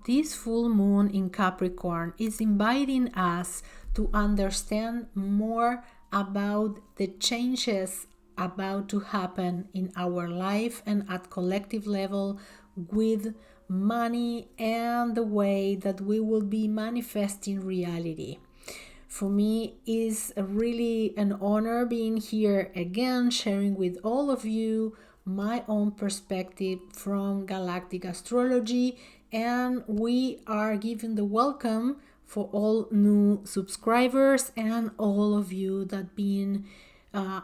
this full moon in Capricorn is inviting us to understand more about the changes about to happen in our life and at collective level with money and the way that we will be manifesting reality. For me, is really an honor being here again, sharing with all of you my own perspective from Galactic Astrology, and we are giving the welcome for all new subscribers and all of you that been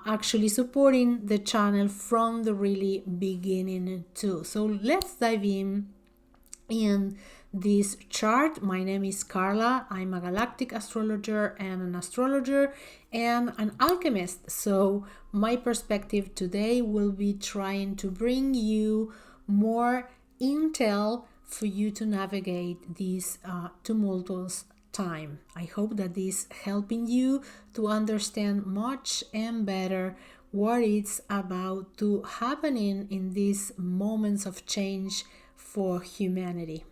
actually supporting the channel from the really beginning too. So let's dive in this chart. My name is Carla. I'm a galactic astrologer and an astrologer and an alchemist. So my perspective today will be trying to bring you more intel for you to navigate this tumultuous time. I hope that this helping you to understand much and better what it's about to happening in these moments of change for humanity.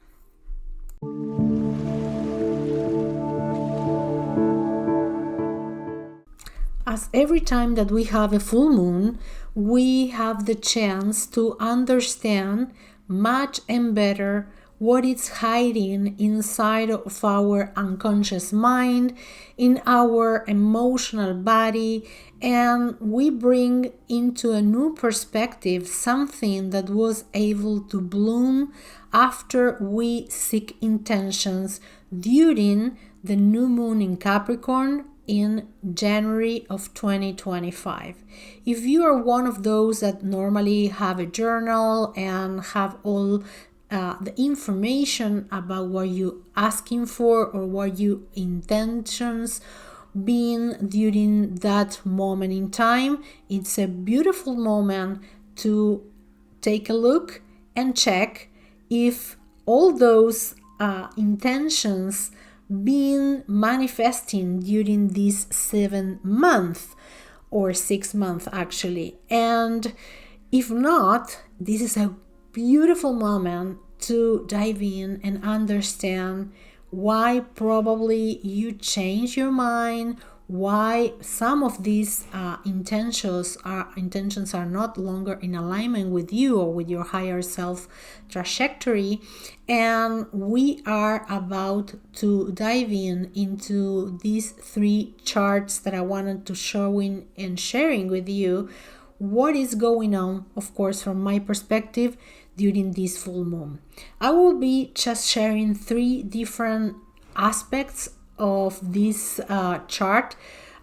As every time that we have a full moon, we have the chance to understand much and better what is hiding inside of our unconscious mind, in our emotional body, and we bring into a new perspective something that was able to bloom after we seek intentions during the new moon in Capricorn in January of 2025. If you are one of those that normally have a journal and have all the information about what you asking for or what you intentions being during that moment in time, it's a beautiful moment to take a look and check if all those intentions been manifesting during this 7 month or 6 month actually. And if not, this is a beautiful moment to dive in and understand why probably you change your mind, why some of these intentions are not longer in alignment with you or with your higher self trajectory. And we are about to dive into these 3 charts that I wanted to showing and sharing with you what is going on, of course, from my perspective during this full moon. I will be just sharing 3 different aspects of this chart.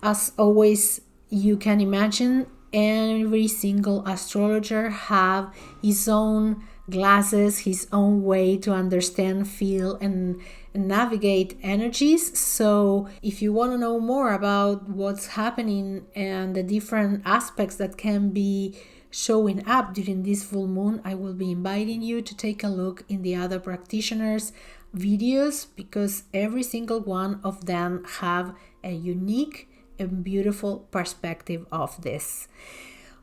As always, you can imagine every single astrologer have his own glasses, his own way to understand, feel, and navigate energies. So if you want to know more about what's happening and the different aspects that can be showing up during this full moon, I will be inviting you to take a look in the other practitioners videos, because every single one of them have a unique and beautiful perspective of this.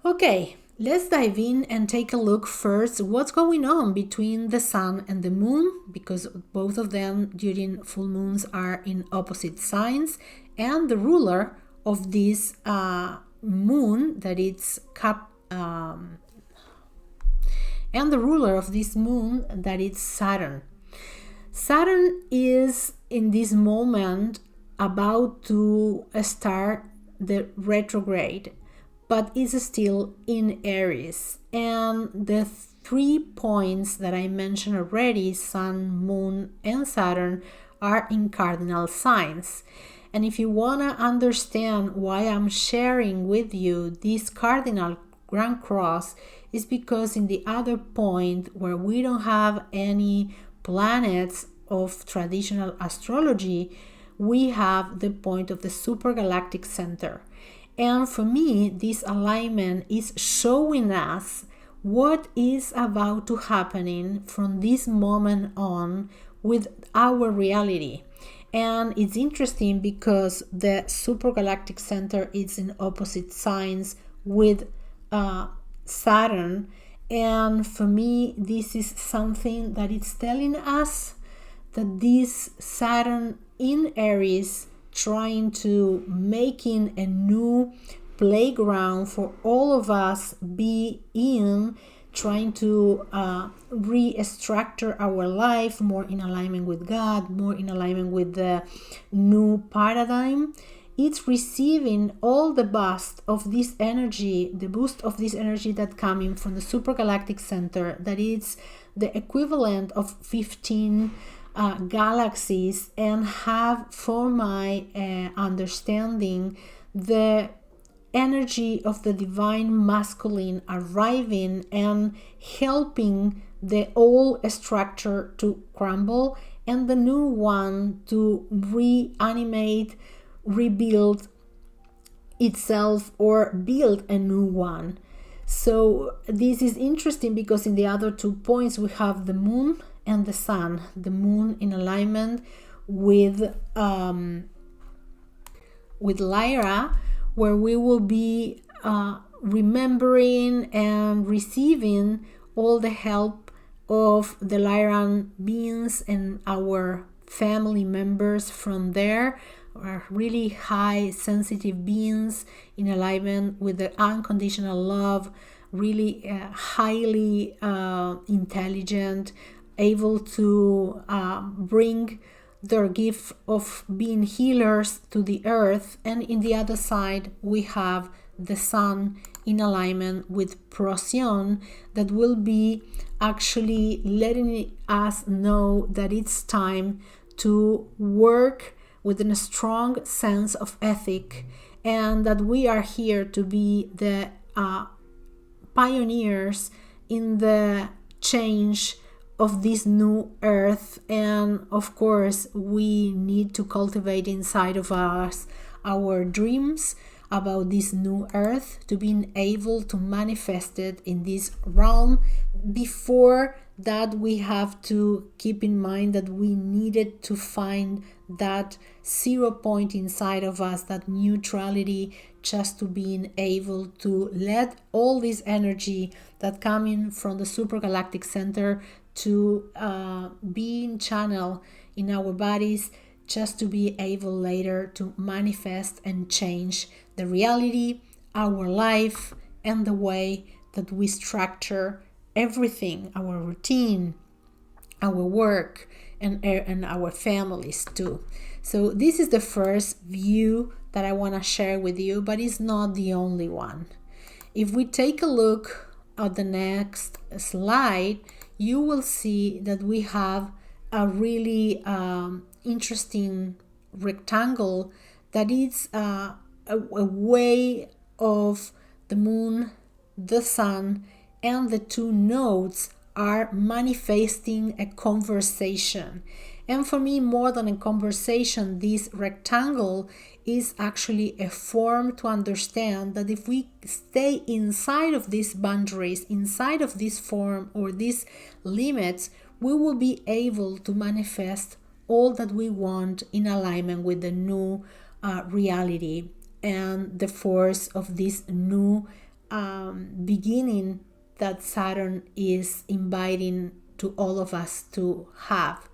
Okay, let's dive in and take a look first what's going on between the sun and the moon, because both of them during full moons are in opposite signs, and the ruler of this moon, that it's and the ruler of this moon, that is Saturn. Saturn is in this moment about to start the retrograde, but is still in Aries. And the 3 points that I mentioned already, Sun, Moon, and Saturn, are in cardinal signs. And if you want to understand why I'm sharing with you this cardinal Grand Cross, is because in the other point where we don't have any planets of traditional astrology, we have the point of the supergalactic center. And for me, this alignment is showing us what is about to happening from this moment on with our reality. And it's interesting because the supergalactic center is in opposite signs with Saturn. And for me, this is something that it's telling us that this Saturn in Aries trying to making a new playground for all of us be in, trying to restructure our life more in alignment with God, more in alignment with the new paradigm. It's receiving all the boost of this energy, that coming from the supergalactic center, that is the equivalent of 15 galaxies, and have, for my understanding, the energy of the divine masculine arriving and helping the old structure to crumble and the new one to reanimate, rebuild itself, or build a new one. So this is interesting because in the other 2 points we have the moon and the sun. The moon in alignment with Lyra, where we will be remembering and receiving all the help of the Lyran beings and our family members from there, are really high sensitive beings in alignment with the unconditional love, really highly intelligent, able to bring their gift of being healers to the earth. And in the other side we have the sun in alignment with Procyon, that will be actually letting us know that it's time to work with a strong sense of ethic, and that we are here to be the pioneers in the change of this new earth. And of course we need to cultivate inside of us our dreams about this new earth, to being able to manifest it in this realm. Before that, we have to keep in mind that we needed to find that 0 point inside of us, that neutrality, just to being able to let all this energy that coming from the supergalactic center to being channeled in our bodies, just to be able later to manifest and change the reality, our life, and the way that we structure everything, our routine, our work, and our families too. So this is the first view that I want to share with you, but it's not the only one. If we take a look at the next slide, you will see that we have a really interesting rectangle that is a way of the moon, the sun, and the 2 nodes are manifesting a conversation. And for me, more than a conversation, this rectangle is actually a form to understand that if we stay inside of these boundaries, inside of this form or these limits, we will be able to manifest all that we want in alignment with the new reality and the force of this new beginning that Saturn is inviting to all of us to have.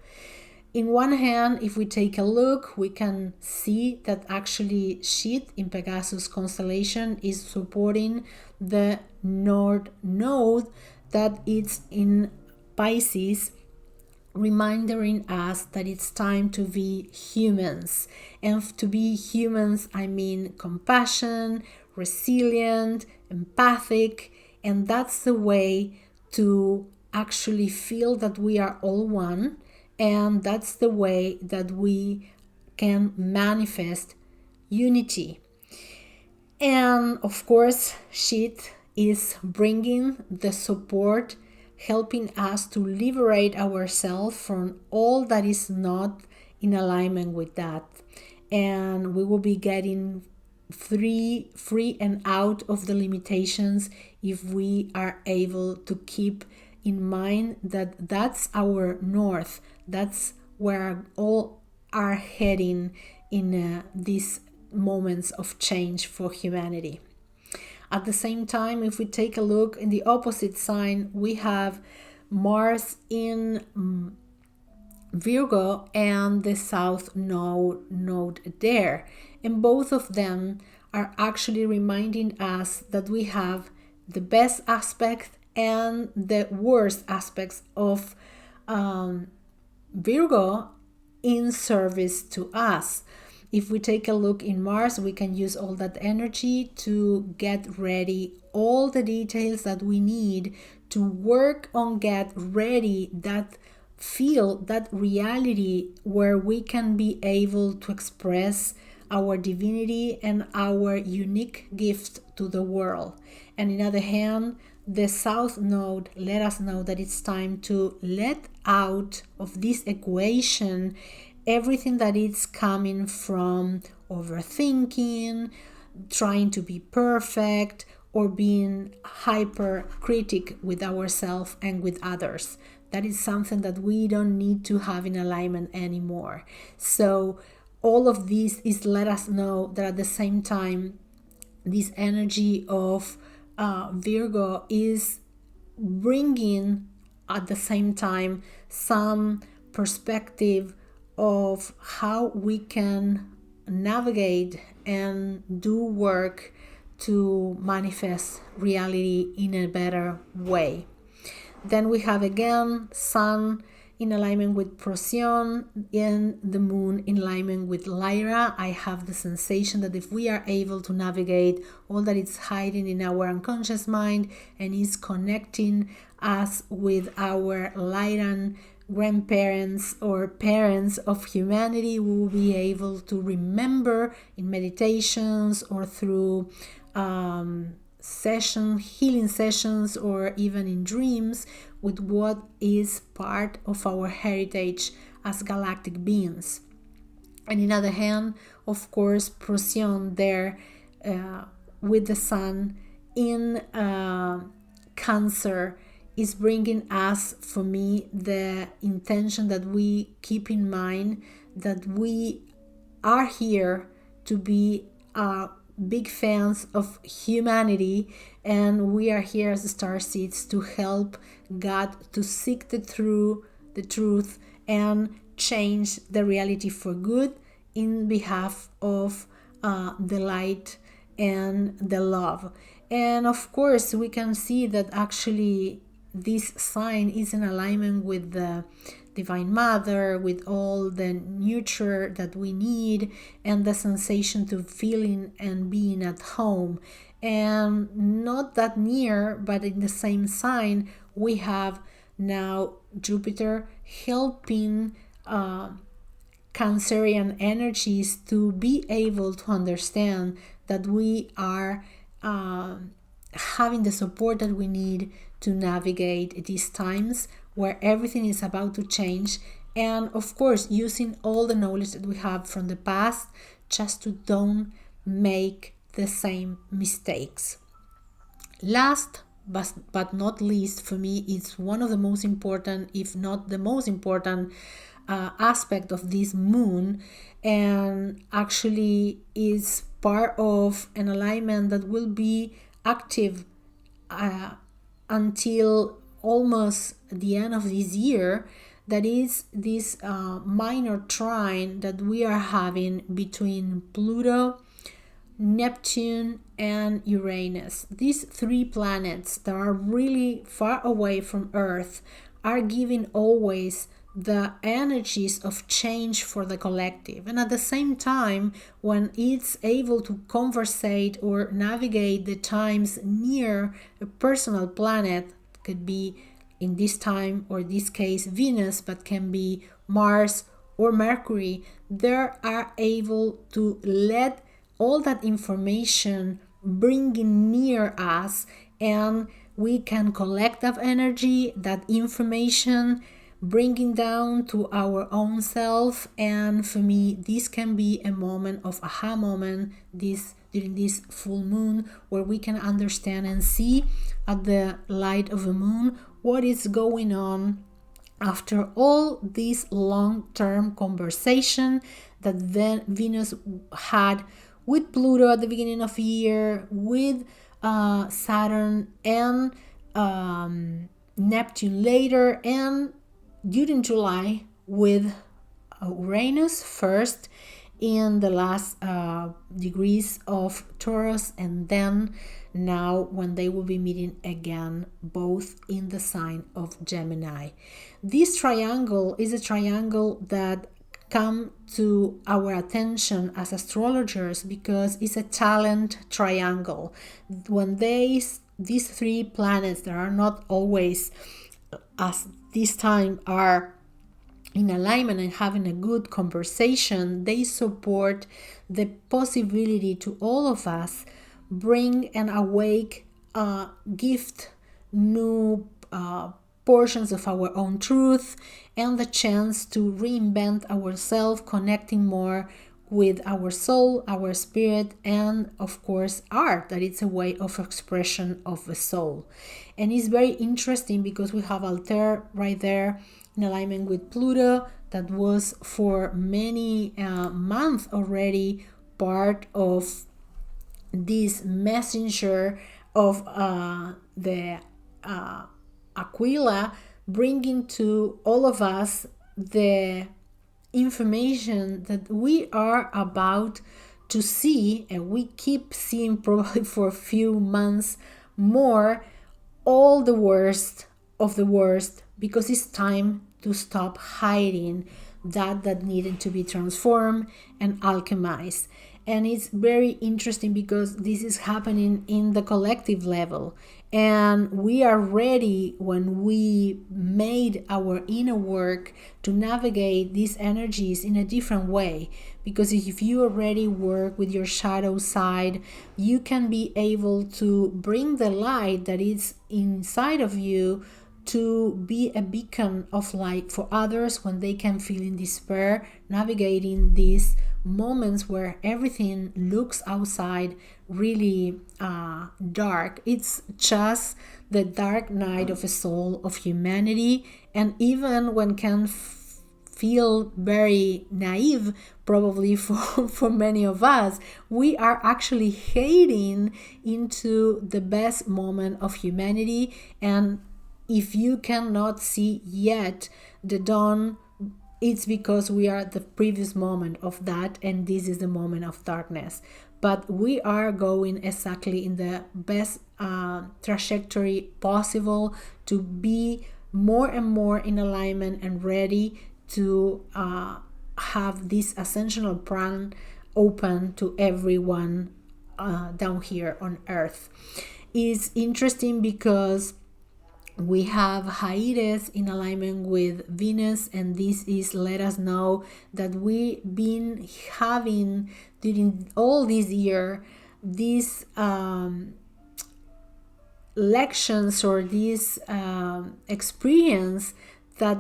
In one hand, if we take a look, we can see that actually Sheet in Pegasus constellation is supporting the North Node that it's in Pisces, reminding us that it's time to be humans. And to be humans, I mean compassion, resilient, empathic, and that's the way to actually feel that we are all one, and that's the way that we can manifest unity. And of course, Sheet is bringing the support, helping us to liberate ourselves from all that is not in alignment with that. And we will be getting free and out of the limitations if we are able to keep in mind that that's our north, that's where all are heading in these moments of change for humanity. At the same time, if we take a look in the opposite sign, we have Mars in Virgo and the South node there. And both of them are actually reminding us that we have the best aspect and the worst aspects of Virgo in service to us. If we take a look in Mars, we can use all that energy to get ready all the details that we need to work on get ready that feel that reality where we can be able to express our divinity and our unique gift to the world. And on the other hand, the South Node let us know that it's time to let out of this equation everything that is coming from overthinking, trying to be perfect, or being hyper-critic with ourselves and with others. That is something that we don't need to have in alignment anymore. So all of this is let us know that at the same time, this energy of Virgo is bringing at the same time some perspective of how we can navigate and do work to manifest reality in a better way. Then we have again Sun in alignment with Procyon and the Moon in alignment with Lyra. I have the sensation that if we are able to navigate all that is hiding in our unconscious mind and is connecting us with our Lyran grandparents or parents of humanity, we will be able to remember in meditations or through healing sessions, or even in dreams, with what is part of our heritage as galactic beings. And on the other hand, of course, Procyon there with the Sun in Cancer is bringing us, for me, the intention that we keep in mind that we are here to be big fans of humanity, and we are here as starseeds to help God to seek the truth and change the reality for good in behalf of the light and the love. And of course, we can see that actually this sign is in alignment with the Divine Mother, with all the nurture that we need and the sensation to feeling and being at home. And not that near, but in the same sign, we have now Jupiter helping Cancerian energies to be able to understand that we are having the support that we need to navigate these times where everything is about to change, and of course using all the knowledge that we have from the past just to don't make the same mistakes. Last but not least, for me, it's one of the most important, if not the most important aspect of this moon, and actually is part of an alignment that will be active until almost the end of this year. That is this minor trine that we are having between Pluto, Neptune, and Uranus. These three planets that are really far away from Earth are giving always the energies of change for the collective. And at the same time, when it's able to conversate or navigate the times near a personal planet, could be in this time or this case Venus, but can be Mars or Mercury, they are able to let all that information bringing near us, and we can collect that energy, that information, bringing down to our own self. And for me, this can be a moment of aha moment during this full moon, where we can understand and see at the light of the moon what is going on after all this long-term conversation that then Venus had with Pluto at the beginning of the year, with Saturn and Neptune later, and during July with Uranus first in the last degrees of Taurus, and then now when they will be meeting again both in the sign of Gemini. This triangle is a triangle that come to our attention as astrologers because it's a talent triangle. When these three planets that are not always as this time are in alignment and having a good conversation, they support the possibility to all of us bring and awake gift new portions of our own truth and the chance to reinvent ourselves, connecting more with our soul, our spirit, and of course art, that it's a way of expression of the soul. And it's very interesting because we have Altair right there in alignment with Pluto, that was for many months already part of this messenger of the Aquila, bringing to all of us the information that we are about to see, and we keep seeing probably for a few months more, all the worst of the worst, because it's time to stop hiding that needed to be transformed and alchemized. And it's very interesting because this is happening in the collective level, and we are ready when we made our inner work to navigate these energies in a different way. Because if you already work with your shadow side, you can be able to bring the light that is inside of you to be a beacon of light for others when they can feel in despair, navigating these moments where everything looks outside really dark. It's just the dark night of a soul of humanity, and even when can feel very naive probably for many of us, we are actually heading into the best moment of humanity. And if you cannot see yet the dawn, it's because we are at the previous moment of that, and this is the moment of darkness. But we are going exactly in the best trajectory possible to be more and more in alignment and ready to have this ascensional plan open to everyone down here on Earth. It's interesting because we have hiatus in alignment with Venus, and this is let us know that we've been having during all this year these lections or this experience that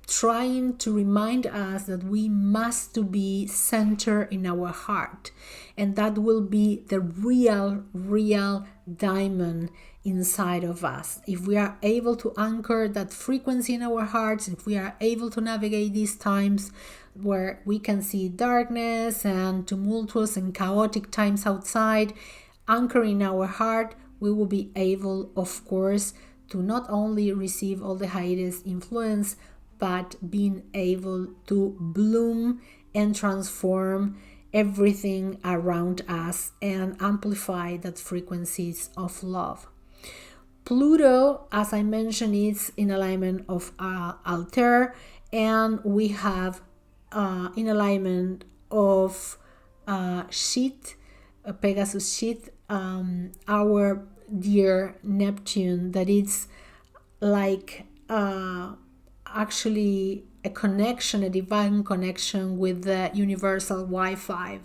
trying to remind us that we must to be centered in our heart, and that will be the real diamond inside of us. If we are able to anchor that frequency in our hearts, if we are able to navigate these times where we can see darkness and tumultuous and chaotic times outside, anchoring our heart, we will be able, of course, to not only receive all the hiatus influence, but being able to bloom and transform everything around us and amplify that frequencies of love. Pluto, as I mentioned, is in alignment of Altair, and we have in alignment of Pegasus sheet, our dear Neptune, that it's like actually a connection, a divine connection with the universal Wi-Fi,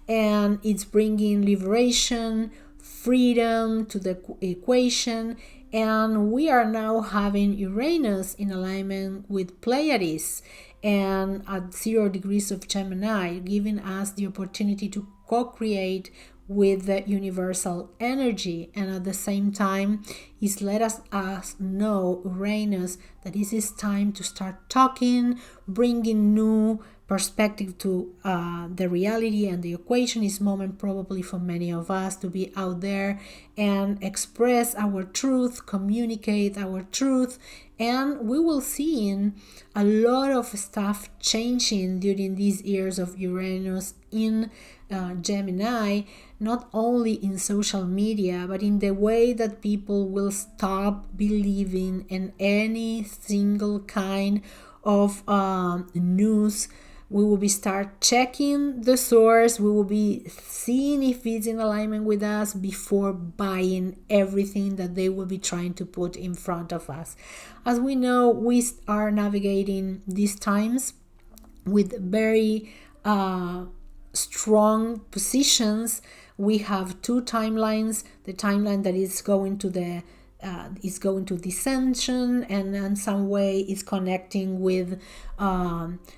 and it's bringing liberation, freedom to the equation. And we are now having Uranus in alignment with Pleiades and at 0 degrees of Gemini, giving us the opportunity to co-create with the universal energy. And at the same time, is let us know Uranus that it is time to start talking, bringing new perspective to the reality and the equation. Is moment probably for many of us to be out there and express our truth, communicate our truth, and we will see in a lot of stuff changing during these years of Uranus in Gemini, not only in social media, but in the way that people will stop believing in any single kind of news. We will be start checking the source. We will be seeing if it's in alignment with us before buying everything that they will be trying to put in front of us. As we know, we are navigating these times with very strong positions. We have two timelines: the timeline that is going to dissension, and in some way is connecting with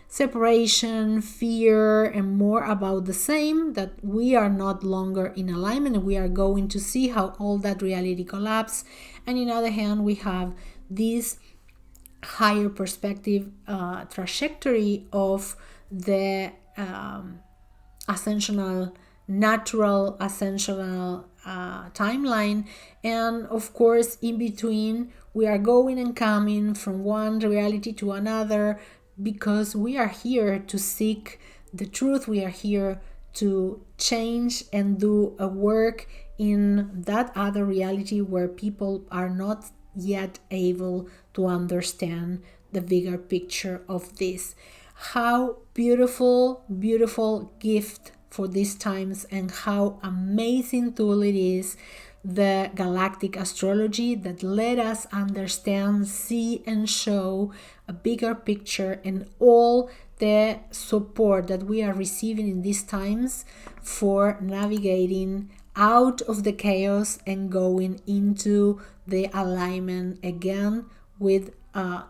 separation, fear, and more about the same, that we are not longer in alignment, and we are going to see how all that reality collapse. And on the other hand, we have this higher perspective trajectory of the ascensional, natural ascensional timeline. And of course, in between, we are going and coming from one reality to another, because we are here to seek the truth. We are here to change and do a work in that other reality where people are not yet able to understand the bigger picture of this. How beautiful, beautiful gift for these times, and how amazing tool it is, the Galactic Astrology, that let us understand, see, and show a bigger picture, and all the support that we are receiving in these times for navigating out of the chaos and going into the alignment again with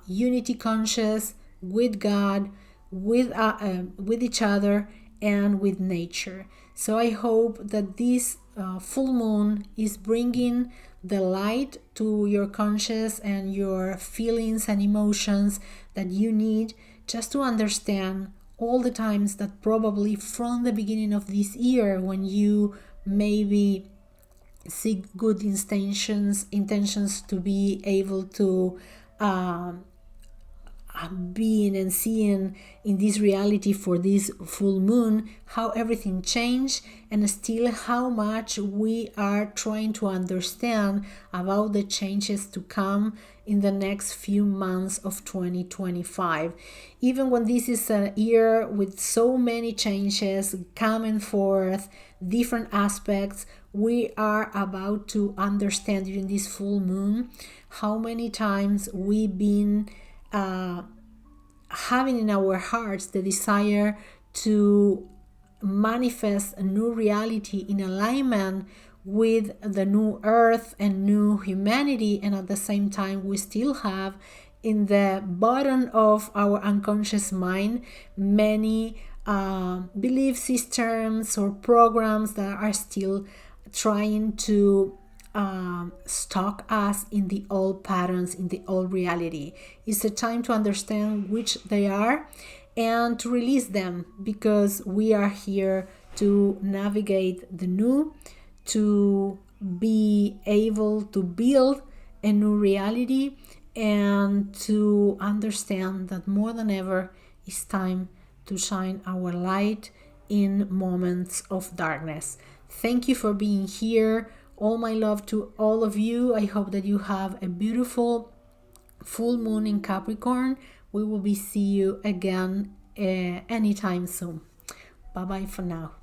unity conscious, with God, with each other, and with nature. So I hope that this full moon is bringing the light to your conscious and your feelings and emotions that you need, just to understand all the times that probably from the beginning of this year, when you maybe seek good intentions to be able to being and seeing in this reality for this full moon, how everything changed, and still how much we are trying to understand about the changes to come in the next few months of 2025. Even when this is a year with so many changes coming forth, different aspects, we are about to understand during this full moon how many times we've been having in our hearts the desire to manifest a new reality in alignment with the new earth and new humanity, and at the same time we still have in the bottom of our unconscious mind many belief systems or programs that are still trying to stalk us in the old patterns, in the old reality. It's a time to understand which they are and to release them, because we are here to navigate the new, to be able to build a new reality, and to understand that more than ever it's time to shine our light in moments of darkness. Thank you for being here. All my love to all of you. I hope that you have a beautiful full moon in Capricorn. We will be see you again anytime soon. Bye bye for now.